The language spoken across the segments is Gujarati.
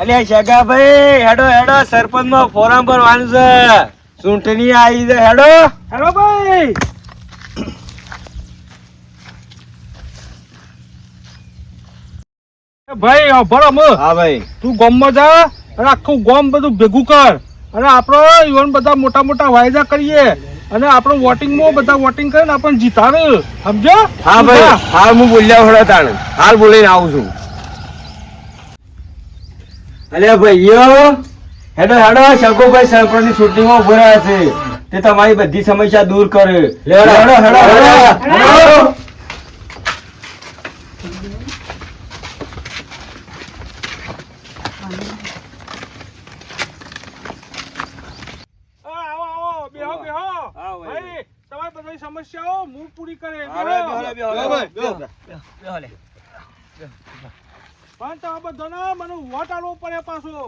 અલ્યા શગા ભાઈ હેડો હેડો સરપંચ માં ફોરમ ભરવાનું છે ચૂંટણી આવી છે હેડો હેલો ભાઈ. ભાઈ ભરો હા ભાઈ તું ગામમાં જા અને આખું ગામ બધું ભેગું કર અને આપણો ઈવન બધા મોટા મોટા વાયદા કરીએ અને આપણે વોટિંગમાં બધા વોટિંગ કરીને આપણને જીતાડે સમજો. હા ભાઈ હાલ હું બોલ્યા વડો તાણ હાલ બોલીને આવું છું. અલ્યા ભાઈઓ હેડો હેડો શંકુભાઈ સરપંચ ની ચૂંટણીમાં ઉભો રહ્યા છે તે તમારી બધી સમસ્યા દૂર કરે. હેડો હેડો હેડો હેડો. આવો આવો બેહો બેહો. આવો ભાઈ. ભાઈ તમારી બધી સમસ્યાઓ હું પૂરી કરે પણ તો બધાને મને વોટ આલવો પડે પાછો.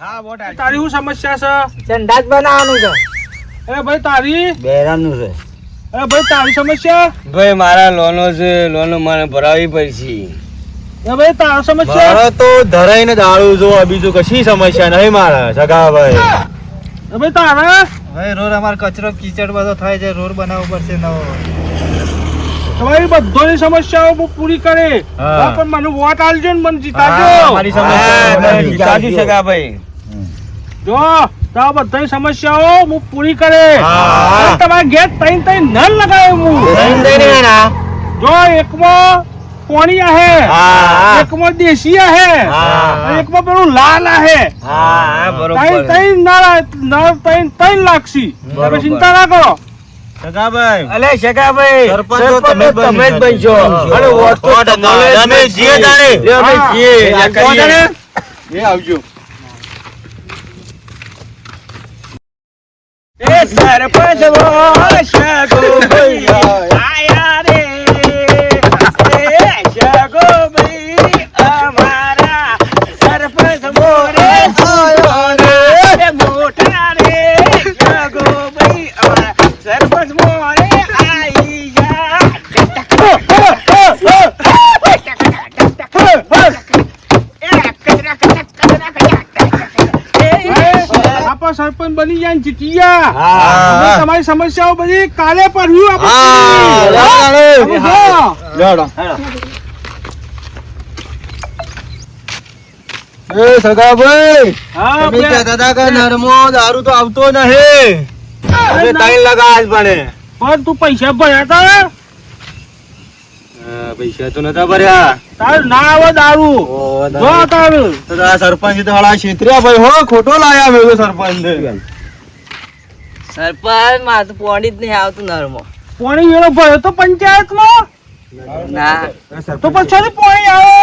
હા મોટા તારી શું સમસ્યા છે? સંડાસ બનાવવાનું છે. અરે ભાઈ તારી બેરાનું છે. અરે ભાઈ તારી સમસ્યા? ભાઈ મારા લોનો છે લોનો મને ભરાવી પડશે. અરે ભાઈ તારી સમસ્યા? મારે તો ધરાઈને દારૂ જો બીજું કશી સમસ્યા નહીં મારા સગા ભાઈ. અરે ભાઈ તારા? ભાઈ રોડ અમાર કચરો કીચડ બધો થાય છે રોડ બનાવવો પડશે નવો. તમારી બધાની સમસ્યાઓ હું પૂરી કરે હા. પણ મને વોટ આલજો ને મને હા, જીતાડજો. મારી હા, સમસ્યા જીતાડ્યું શગા ભાઈ. જો તારા બધાની સમસ્યાઓ હું પૂરી કરે હા. અને તમારા ઘેર ત્રણ ત્રણ નળ લગાવ્યો હું. જો એકમાં કોણી આહે, હા. એકમાં દેશી આહે, હા. અને એકમાં પેલું લાલ આહે. હા બરોબર. ત્રણ ત્રણ લાગશી. તમે ચિંતા ના કરો. સગા ભાઈ અલે શગા ભાઈ સરપંચ તો સરપંચ તમે જ તમે જ બનશો. બનશો. અને વોટ તો વોટ તમારે જ અમે બનશે. જીએ તાણે. લે અમે હા. જીએ. આ આ કરીએ. કોણ એ આવજો. એ સરપંચ વો શગો ભાઈ આયા રે. એ શગો ભાઈ અમારા સરપંચ મોરે સુનો રે મોટા રે. શગો ભાઈ અમારા સરપંચ મોરે આઈ જા. આપણા સરપંચ બની જાય ને જીતી ગયા. હા. અને તમારી સમસ્યાઓ બધી કાલે પડ્યું એ સગા ભાઈ હા તમે કહેતા હતા કે નરમો દારૂ તો આવતો નહીં. હવે તાઈ લગા આજ બને. પણ તું પૈસા ભર્યા તા પૈસા તો નતા ભર્યા. તાર ના આવે દારૂ. ઓ, જો તારું તો આ સરપંચ તો હળા છેતર્યા ભાઈ હો ખોટો લાયા મેં તો સરપંચ ને. સરપંચ માં તો પોણી જ નહીં આવતું નરમાં. પોણી વેળો ભર્યો તો પંચાયતમાં ના તો પછી પોણી આવે.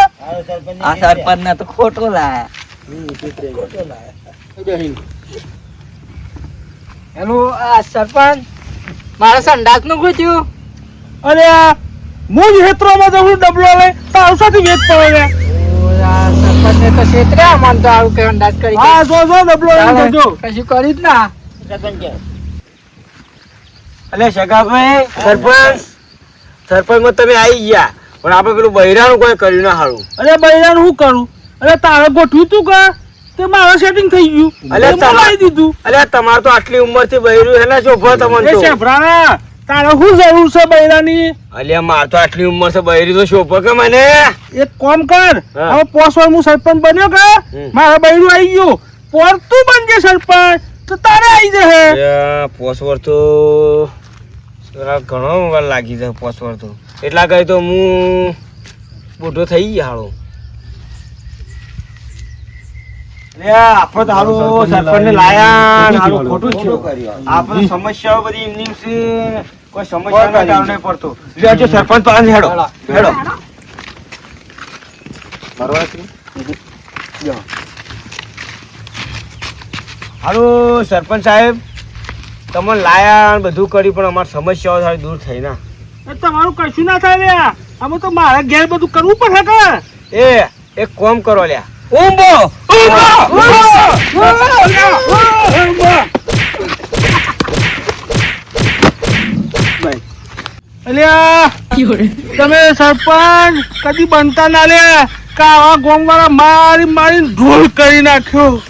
આ સરપંચ ને તો ખોટો લાયા. હેલો આ સરપંચ મારા સંડાસ નું પૂછ્યું. અરે આ હું જ હેતરોમાં જવું ડબલો લઈ તારું સાથે વેચ પડે રે. આ સરપંચ ને તો છેતર્યા મને તો આવું કે અંદાજ કરી. હા જો જો ડબલો લઈ જજો. કશું કર્યું જ ના. અલે શગાભાઈ સરપંચ માં તમે આવી ગયા પણ આપણે પેલું બૈરાનું કોઈ કર્યું ના હારું. અરે બૈરાનું શું કરું? અરે તારે ગોઠવ્યું તું કે તે મારે સેટિંગ થઈ ગયું. અલે એટલે મેં લાવી દીધું. અલે તમારે તો આટલી ઉંમર થી બૈરું હેના શોભો તમને એ તો. શેભરા તારે શું જરૂર છે બૈરાની? અલ્યા માર તો આટલી ઉંમર છે બૈરી તો શોભો કે મને. એક કામ કર, હા. હવે 5 વાર હું સરપંચ બન્યો કે મારા બૈરું આવી ગયું. પોર તું બનજે સરપંચ તો તારે આવી જશે. અલ્યા, પોસવર તો જરા ઘણો વાર લાગી જાય પોસવર તો. એટલા કહી તો હું બુઢો થઈ ગયા હાલો. આપણે તો હારું સરપંચને લાયા ને હારું ખોટું જ થયું. આપણે સમસ્યાઓ બધી એમની એમ છે, કોઈ સમસ્યાના કારણે પડતો. લ્યો, જો સરપંચ પાસે હેડો હેડો. હારું સરપંચ સાહેબ તમે લાયા ને બધું કર્યું પણ અમારી સમસ્યાઓ સારી દૂર થઈ ના. એ તમારું કશું ના થાય લ્યા. આમાં તો મારે ઘેર બધું કરવું પડે કે. એ એક કોમ કરો લ્યા. ઊંભો અલ્યા તમે સરપંચ કદી બનતા ના લે. કાવા ગોમ વાળા મારી મારી ઢોલ કરી નાખ્યો.